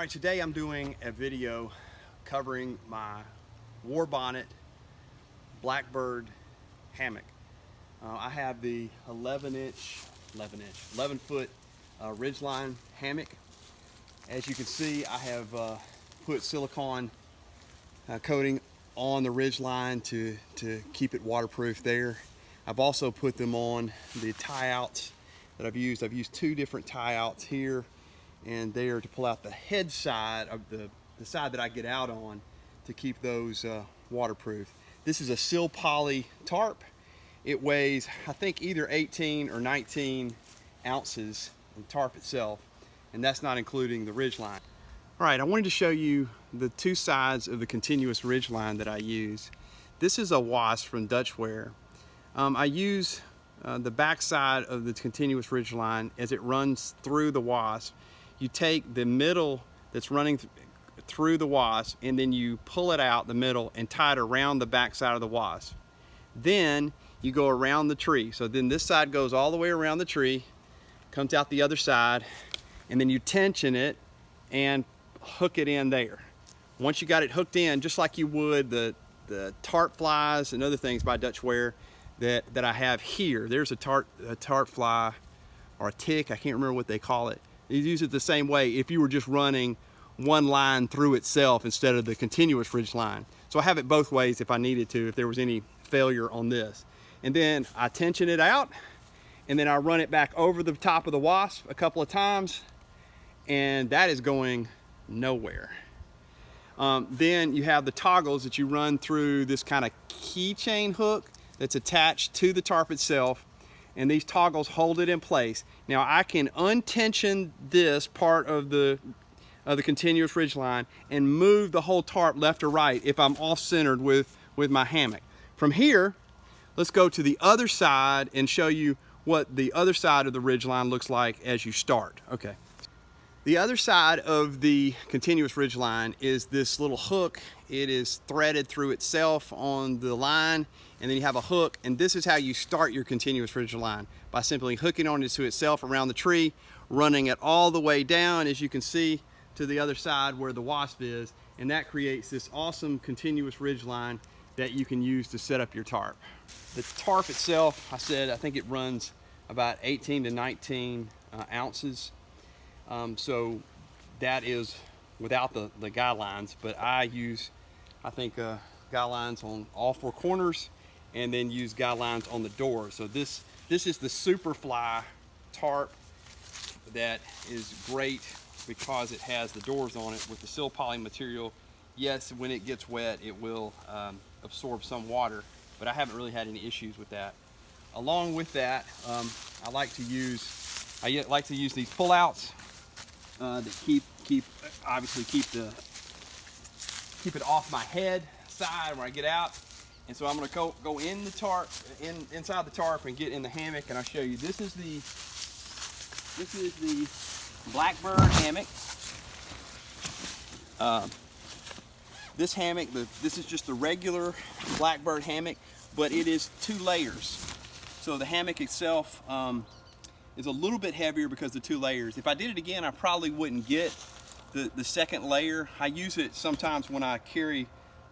Alright, today I'm doing a video covering my Warbonnet Blackbird hammock. I have the 11 foot ridgeline hammock. As you can see, I have put silicone coating on the ridgeline to keep it waterproof there. I've also put them on the tie outs that I've used. I've used two different tie outs here and there to pull out the head side of the side that I get out on to keep those waterproof. This is a sill poly tarp. It weighs, I think, either 18 or 19 ounces, the tarp itself, and that's not including the ridgeline. All right, I wanted to show you the two sides of the continuous ridgeline that I use. This is a wasp from Dutchware. I use the back side of the continuous ridgeline as it runs through the wasp. You take the middle that's running through the wasp and then you pull it out the middle and tie it around the back side of the wasp. Then you go around the tree. So then this side goes all the way around the tree, comes out the other side, and then you tension it and hook it in there. Once you got it hooked in, just like you would the tarp flies and other things by Dutchware that I have here. There's a tarp fly or a tick, I can't remember what they call it. You use it the same way if you were just running one line through itself instead of the continuous ridge line. So I have it both ways if I needed to, if there was any failure on this. And then I tension it out and then I run it back over the top of the wasp a couple of times, and that is going nowhere. Then you have the toggles that you run through this kind of keychain hook that's attached to the tarp itself, and these toggles hold it in place. Now I can untension this part of the continuous ridge line and move the whole tarp left or right if I'm off-centered with my hammock. From here, let's go to the other side and show you what the other side of the ridge line looks like as you start. Okay. The other side of the continuous ridge line is this little hook. It is threaded through itself on the line, and then you have a hook, and this is how you start your continuous ridge line, by simply hooking onto itself around the tree, running it all the way down, as you can see, to the other side where the wasp is, and that creates this awesome continuous ridge line that you can use to set up your tarp. The tarp itself, I think it runs about 18 to 19 ounces. So that is without the guy lines, but I use, I think, guy lines on all four corners and then use guy lines on the door. So this is the Superfly tarp that is great because it has the doors on it with the sill poly material. Yes, when it gets wet, it will absorb some water, but I haven't really had any issues with that. Along with that, I like to use these pull-outs that keep it off my head side when I get out. And so I'm going to go in the tarp, inside the tarp, and get in the hammock, and I'll show you. This is the Blackbird hammock. This hammock, this is just the regular Blackbird hammock, but it is 2 layers. So the hammock itself is a little bit heavier because of the 2 layers. If I did it again, I probably wouldn't get the second layer. I use it sometimes when I carry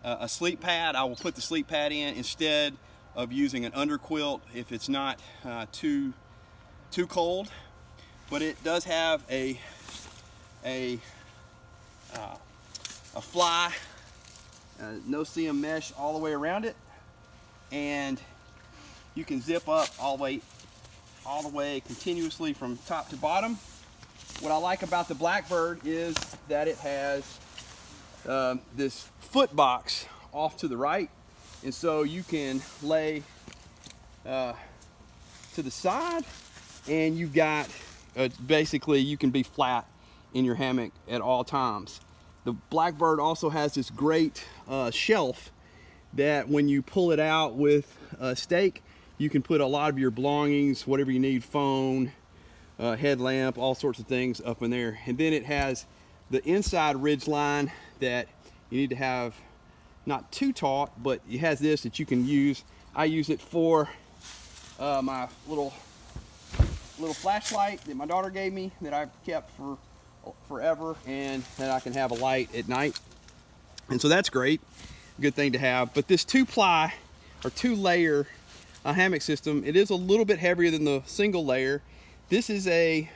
a sleep pad. I will put the sleep pad in instead of using an underquilt if it's not too cold. But it does have a fly, no-seam mesh all the way around it, and you can zip up all the way continuously from top to bottom. What I like about the Blackbird is that it has this foot box off to the right, and so you can lay to the side, and you've got basically you can be flat in your hammock at all times. The Blackbird also has this great shelf that when you pull it out with a stake, you can put a lot of your belongings, whatever you need, phone, headlamp, all sorts of things up in there. And then it has the inside ridge line that you need to have not too taut, but it has this that you can use. I use it for my little flashlight that my daughter gave me that I've kept for forever, and then I can have a light at night. And so that's great, good thing to have. But this 2-ply or 2-layer hammock system, it is a little bit heavier than the single layer. This is a,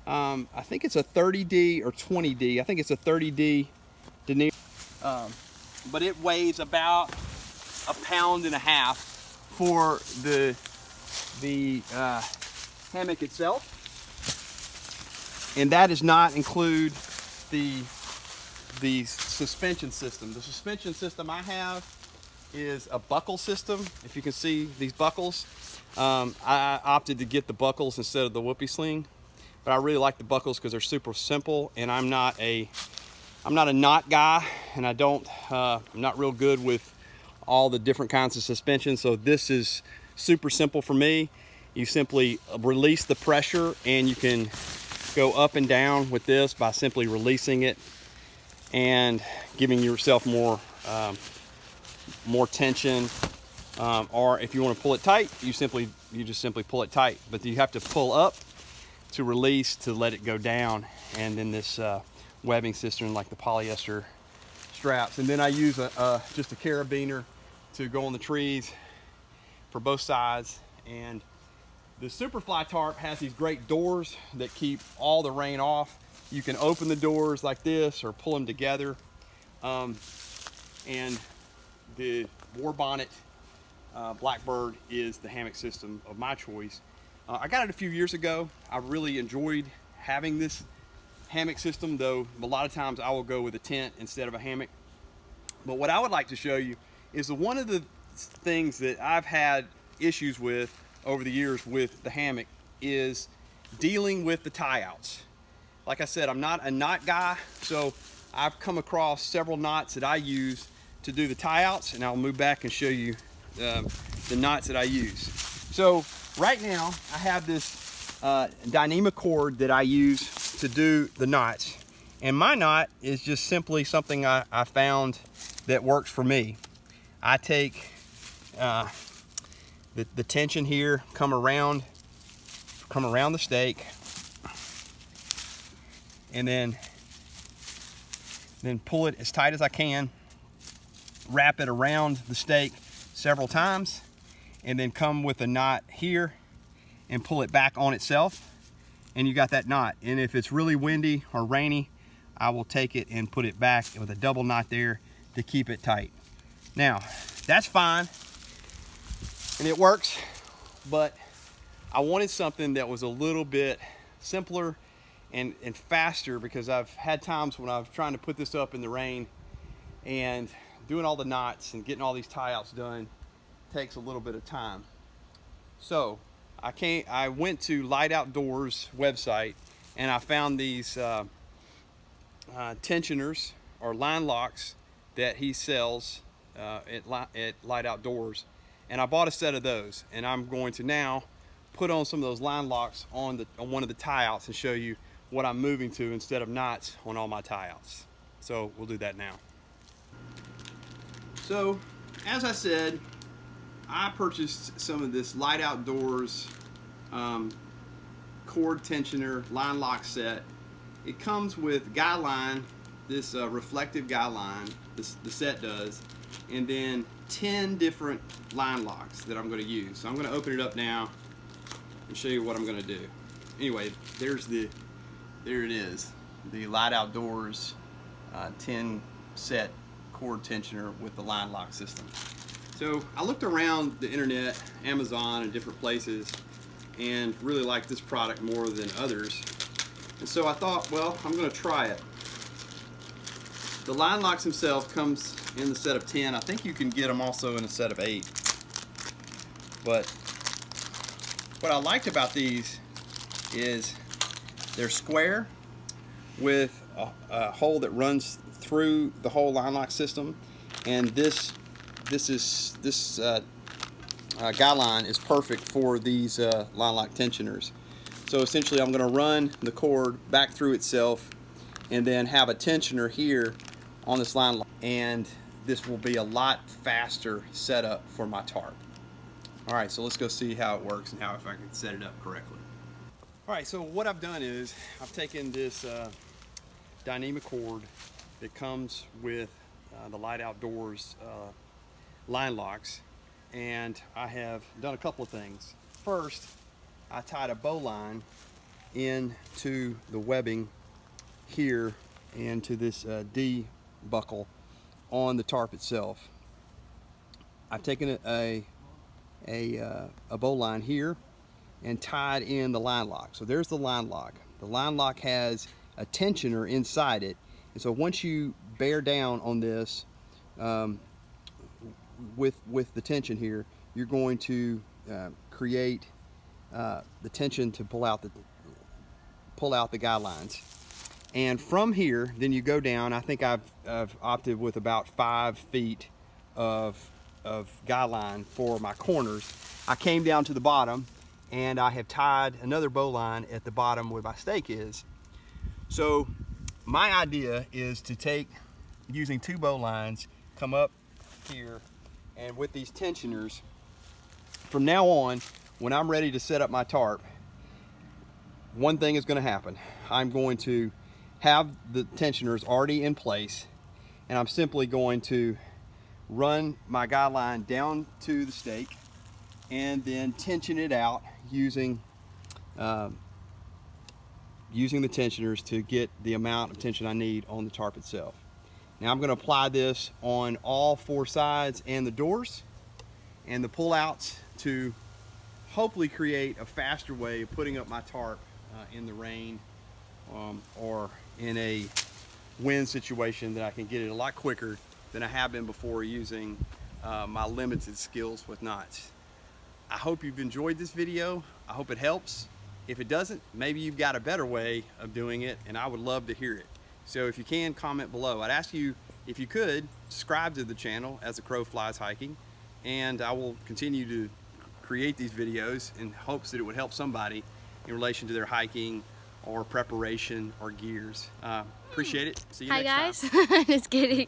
I think it's a 30D or 20D. I think it's a 30D denier. But it weighs about 1.5 pounds for the hammock itself. And that does not include the suspension system. The suspension system I have is a buckle system. If you can see these buckles, I opted to get the buckles instead of the whoopee sling, but I really like the buckles because they're super simple, and I'm not a knot guy, and I'm not real good with all the different kinds of suspension. So this is super simple for me. You simply release the pressure, and you can go up and down with this by simply releasing it and giving yourself more tension, or if you want to pull it tight, you just simply pull it tight. But you have to pull up to release to let it go down, and then this webbing system like the polyester straps. And then I use just a carabiner to go on the trees for both sides. And the Superfly Tarp has these great doors that keep all the rain off. You can open the doors like this or pull them together. And the Warbonnet Blackbird is the hammock system of my choice. I got it a few years ago. I really enjoyed having this hammock system, though a lot of times I will go with a tent instead of a hammock. But what I would like to show you is one of the things that I've had issues with over the years with the hammock is dealing with the tie outs. Like I said, I'm not a knot guy, so I've come across several knots that I use to do the tie outs, and I'll move back and show you the knots that I use. So right now I have this Dyneema cord that I use to do the knots, and my knot is just simply something I found that works for me. I take the tension here, come around the stake, and then pull it as tight as I can, wrap it around the stake several times, and then come with a knot here and pull it back on itself, and you got that knot. And if it's really windy or rainy, I will take it and put it back with a double knot there to keep it tight. Now, that's fine, and it works, but I wanted something that was a little bit simpler and faster, because I've had times when I was trying to put this up in the rain, and doing all the knots and getting all these tie outs done takes a little bit of time. So I went to Lite Outdoors website, and I found these tensioners or line locks that he sells at Lite Outdoors, and I bought a set of those, and I'm going to now put on some of those line locks on one of the tie outs and show you what I'm moving to instead of knots on all my tie outs. So we'll do that now. So as I said, I purchased some of this Lite Outdoors cord tensioner line lock set. It comes with guy line, this reflective guy line, the set does, and then 10 different line locks that I'm going to use. So I'm going to open it up now and show you what I'm going to do. Anyway, there it is, the Lite Outdoors 10 set cord tensioner with the line lock system. So I looked around the internet, Amazon, and different places, and really liked this product more than others. And so I thought, well, I'm going to try it. The line locks themselves comes in the set of 10. I think you can get them also in a set of 8. But what I liked about these is they're square with a hole that runs through the whole line lock system, and this guy line is perfect for these line lock tensioners. So essentially I'm going to run the cord back through itself and then have a tensioner here on this line lock, and this will be a lot faster setup for my tarp. Alright, so let's go see how it works and if I can set it up correctly. All right, so what I've done is I've taken this Dyneema cord that comes with the Lite Outdoors line locks, and I have done a couple of things. First, I tied a bowline into the webbing here and to this D buckle on the tarp itself. I've taken a bowline here and tied in the line lock. So there's the line lock. The line lock has a tensioner inside it, and so once you bear down on this with the tension here, you're going to create the tension to pull out the guide lines. And from here, then you go down. I think I've opted with about 5 feet of guide line for my corners. I came down to the bottom, and I have tied another bowline at the bottom where my stake is. So my idea is to take, using 2 bowlines, come up here, and with these tensioners, from now on, when I'm ready to set up my tarp, one thing is going to happen. I'm going to have the tensioners already in place, and I'm simply going to run my guide line down to the stake and then tension it out using the tensioners to get the amount of tension I need on the tarp itself. Now I'm going to apply this on all 4 sides and the doors and the pullouts to hopefully create a faster way of putting up my tarp in the rain or in a wind situation, that I can get it a lot quicker than I have been before using my limited skills with knots. I hope you've enjoyed this video. I hope it helps. If it doesn't, maybe you've got a better way of doing it, and I would love to hear it. So if you can, comment below. I'd ask you, if you could, subscribe to the channel as the crow flies hiking, and I will continue to create these videos in hopes that it would help somebody in relation to their hiking or preparation or gears. Appreciate it. See you next time. Hi guys. Just kidding.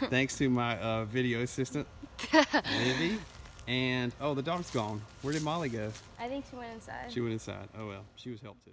Thanks to my video assistant, Livy. And oh, the dog's gone. Where did Molly go? I think she went inside. She went inside. Oh well, she was helped too.